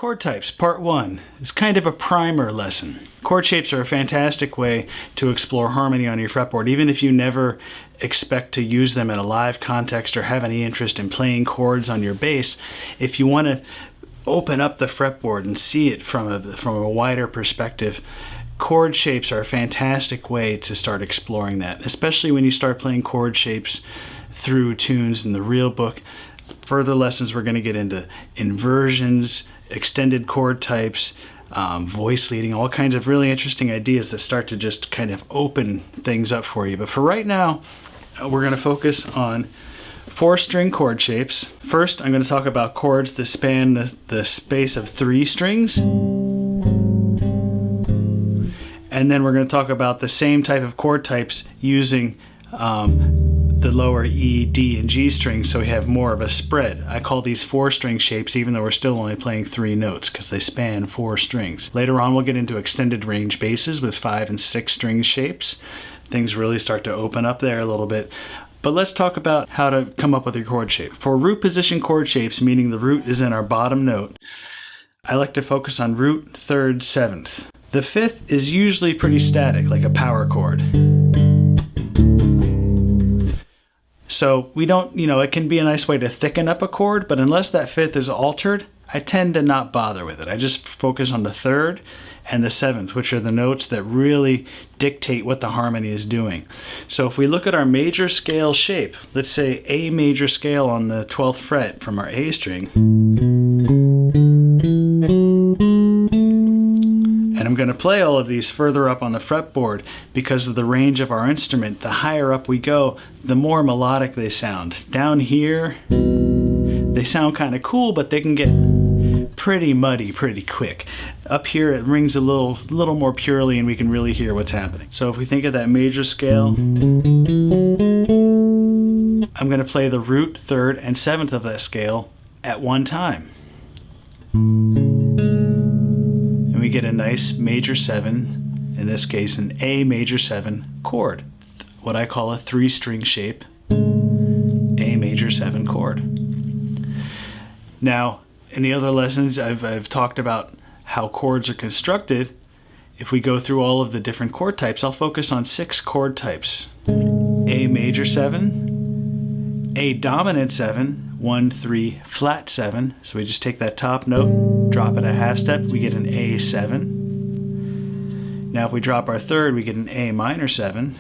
Chord types, part 1. It's kind of a primer lesson. Chord shapes are a fantastic way to explore harmony on your fretboard, even if you never expect to use them in a live context or have any interest in playing chords on your bass. If you want to open up the fretboard and see it from a wider perspective, chord shapes are a fantastic way to start exploring that, especially when you start playing chord shapes through tunes in the real book. Further lessons, we're going to get into inversions, extended chord types, voice leading, all kinds of really interesting ideas that start to just kind of open things up for you. But for right now, we're going to focus on 4-string chord shapes. First, I'm going to talk about chords that span the space of 3 strings. And then we're going to talk about the same type of chord types using the lower E, D, and G strings, so we have more of a spread. I call these 4-string shapes, even though we're still only playing 3 notes, because they span 4 strings. Later on, we'll get into extended range basses with 5 and 6 string shapes. Things really start to open up there a little bit. But let's talk about how to come up with your chord shape. For root position chord shapes, meaning the root is in our bottom note, I like to focus on root, 3rd, 7th. The 5th is usually pretty static, like a power chord. So we don't, it can be a nice way to thicken up a chord, but unless that 5th is altered, I tend to not bother with it. I just focus on the 3rd and the 7th, which are the notes that really dictate what the harmony is doing. So if we look at our major scale shape, let's say A major scale on the 12th fret from our A string, and I'm going to play all of these further up on the fretboard because of the range of our instrument. The higher up we go, the more melodic they sound. Down here, they sound kind of cool, but they can get pretty muddy pretty quick. Up here, it rings a little more purely, and we can really hear what's happening. So if we think of that major scale, I'm going to play the root, 3rd, and 7th of that scale at one time. We get a nice major 7, in this case an A major 7 chord, what I call a 3-string shape, A major 7 chord. Now, in the other lessons, I've talked about how chords are constructed. If we go through all of the different chord types, I'll focus on 6 chord types. A major 7, A dominant 7, 1, 3, flat 7. So we just take that top note, drop it a half step, we get an A7. Now if we drop our 3rd, we get an A minor 7.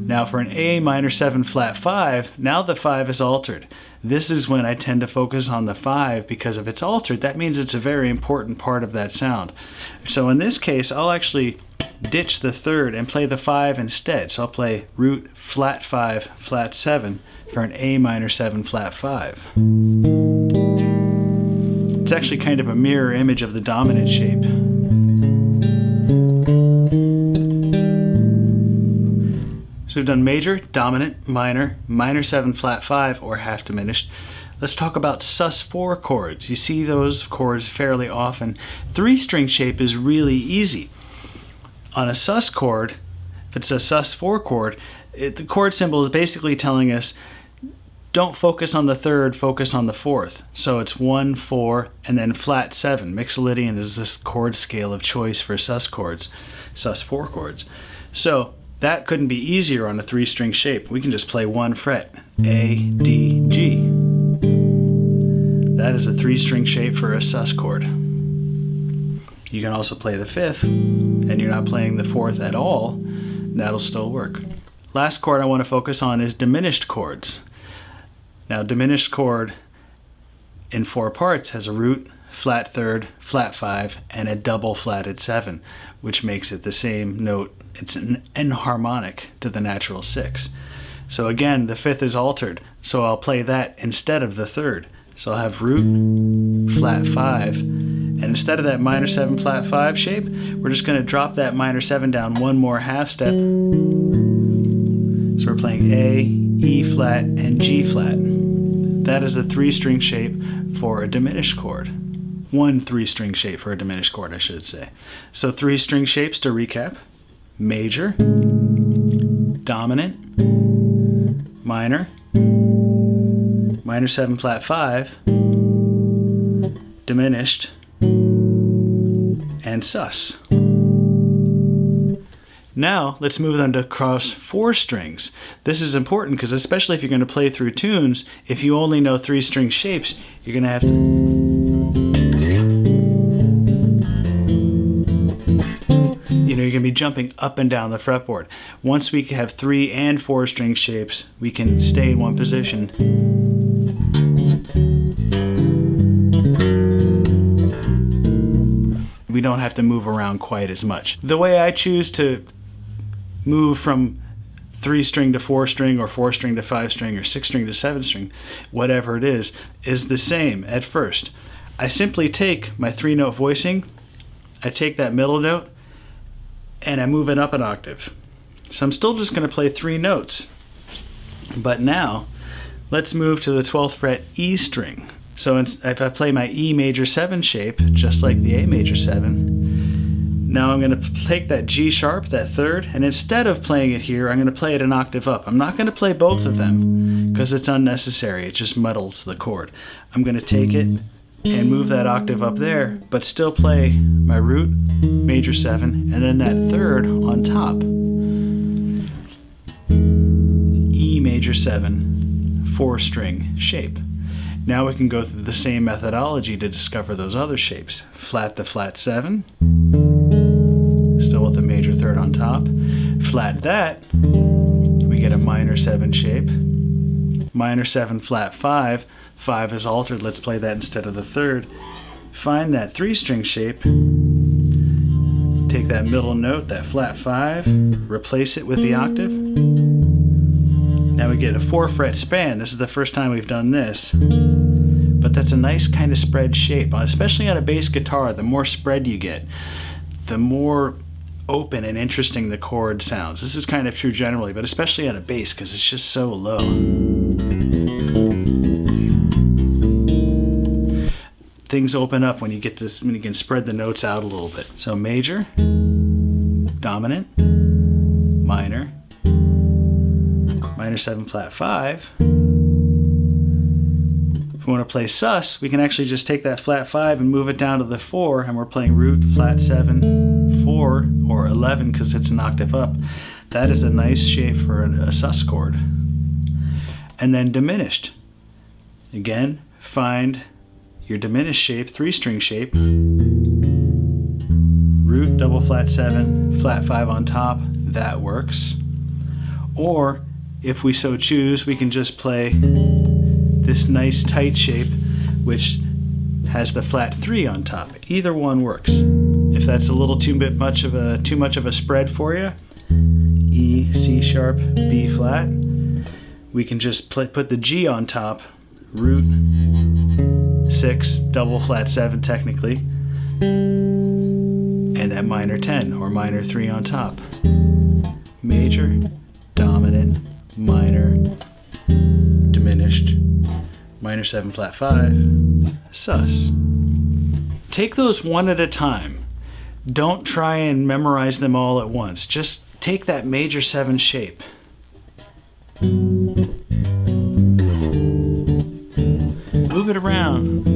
Now for an A minor 7 flat 5, now the 5 is altered. This is when I tend to focus on the 5, because if it's altered, that means it's a very important part of that sound. So in this case, I'll actually ditch the 3rd and play the 5 instead. So I'll play root, flat 5, flat 7 for an A minor 7 flat 5. It's actually kind of a mirror image of the dominant shape. So we've done major, dominant, minor, minor 7 flat 5, or half diminished. Let's talk about sus4 chords. You see those chords fairly often. 3-string shape is really easy. On a sus chord, if it's a sus4 chord, the chord symbol is basically telling us, don't focus on the 3rd, focus on the 4th. So it's 1, 4, and then flat 7. Mixolydian is this chord scale of choice for sus chords, sus4 chords. So that couldn't be easier on a 3-string shape. We can just play 1 fret, A, D, G. That is a 3-string shape for a sus chord. You can also play the 5th, and you're not playing the 4th at all. That'll still work. Last chord I want to focus on is diminished chords. Now, diminished chord in 4 parts has a root, flat 3rd, flat 5, and a double flatted 7, which makes it the same note. It's an enharmonic to the natural 6. So again, the 5th is altered, so I'll play that instead of the 3rd. So I'll have root, flat 5, and instead of that minor 7 flat 5 shape, we're just going to drop that minor 7 down one more half step. So we're playing A, E flat, and G flat. That is a 3-string shape for a diminished chord. 1 3-string shape for a diminished chord, I should say. So 3-string shapes to recap: major, dominant, minor, 3, minor 7 flat 5, diminished, and sus. Now let's move on to across 4 strings. This is important because especially if you're going to play through tunes, if you only know 3 string shapes, you're going to have to you're going to be jumping up and down the fretboard. Once we have 3 and 4 string shapes, we can stay in one position. We don't have to move around quite as much. The way I choose to move from 3 string to 4 string, or 4 string to 5 string, or 6 string to 7 string, whatever it is the same at first. I simply take my 3-note voicing, I take that middle note, and I move it up an octave. So I'm still just going to play 3 notes. But now, let's move to the 12th fret E string. So if I play my E major 7 shape, just like the A major 7, now I'm going to take that G sharp, that 3rd, and instead of playing it here, I'm going to play it an octave up. I'm not going to play both of them because it's unnecessary. It just muddles the chord. I'm going to take it and move that octave up there, but still play my root, major 7, and then that 3rd on top. E major 7, 4-string shape. Now we can go through the same methodology to discover those other shapes. Flat to flat 7, still with a major 3rd on top. Flat that, we get a minor 7 shape. Minor 7 flat 5, 5 is altered, let's play that instead of the 3rd. Find that 3-string shape, take that middle note, that flat 5, replace it with the octave. Now we get a 4-fret span. This is the first time we've done this, but that's a nice kind of spread shape, especially on a bass guitar. The more spread you get, the more open and interesting the chord sounds. This is kind of true generally, but especially on a bass because it's just so low. Things open up when you get this, when you can spread the notes out a little bit. So major, dominant, minor, minor 7 flat 5. If we want to play sus, we can actually just take that flat 5 and move it down to the 4, and we're playing root, flat 7, 4, or 11 because it's an octave up. That is a nice shape for a sus chord. And then diminished. Again, find your diminished shape, 3-string shape, root, double flat 7, flat 5 on top, that works. Or if we so choose, we can just play this nice tight shape which has the flat 3 on top. Either one works. If that's a little too much of a spread for you, E, C sharp, B flat, we can just put the G on top, root 6, double flat 7 technically, and that minor 10 or minor 3 on top. Major, dominant, minor, diminished, minor 7 flat 5, sus. Take those one at a time. Don't try and memorize them all at once. Just take that major 7 shape. Move it around.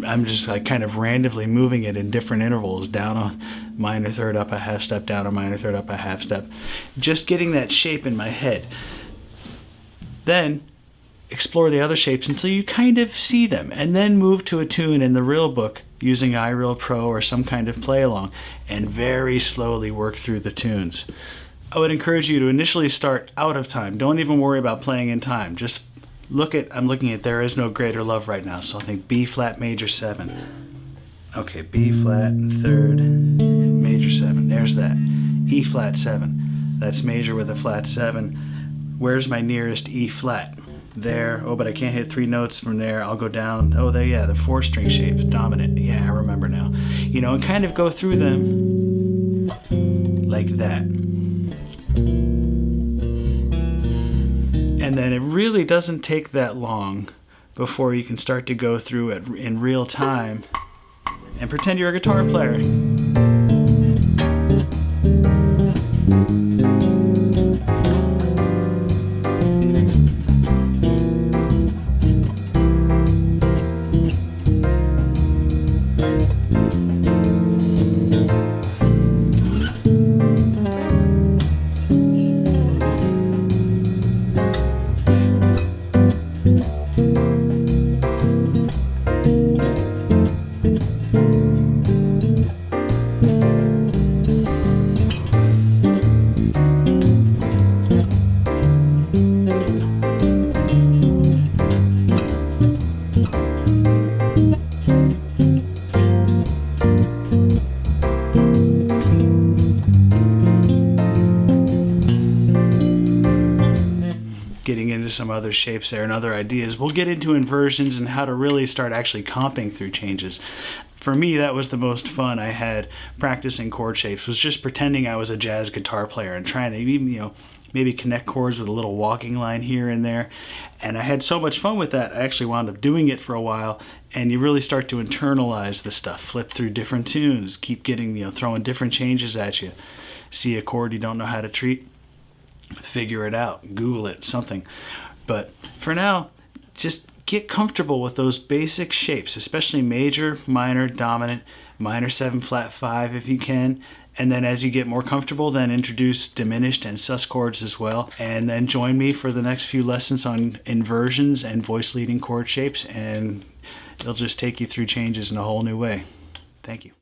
I'm just like kind of randomly moving it in different intervals, down a minor 3rd, up a half step, down a minor 3rd, up a half step. Just getting that shape in my head. Then explore the other shapes until you kind of see them, and then move to a tune in the real book using iReal Pro or some kind of play along, and very slowly work through the tunes. I would encourage you to initially start out of time. Don't even worry about playing in time. Just I'm looking at There Is No Greater Love right now, so I'll think B flat major 7. Okay, B flat 3rd, major 7, there's that. E flat 7, that's major with a flat 7. Where's my nearest E flat? There. Oh, but I can't hit 3 notes from there. I'll go down. Oh, there, yeah, the 4-string shape, dominant. Yeah, I remember now. You know, and kind of go through them like that. And then it really doesn't take that long before you can start to go through it in real time and pretend you're a guitar player. into some other shapes there and other ideas. We'll get into inversions and how to really start actually comping through changes. For me, that was the most fun I had practicing chord shapes, was just pretending I was a jazz guitar player and trying to even, maybe connect chords with a little walking line here and there. And I had so much fun with that, I actually wound up doing it for a while, and you really start to internalize the stuff, flip through different tunes, keep getting, throwing different changes at you. See a chord you don't know how to treat, figure it out, Google it, something. But for now, just get comfortable with those basic shapes, especially major, minor, dominant, minor 7 flat 5 if you can. And then as you get more comfortable, then introduce diminished and sus chords as well. And then join me for the next few lessons on inversions and voice leading chord shapes, and it'll just take you through changes in a whole new way. Thank you.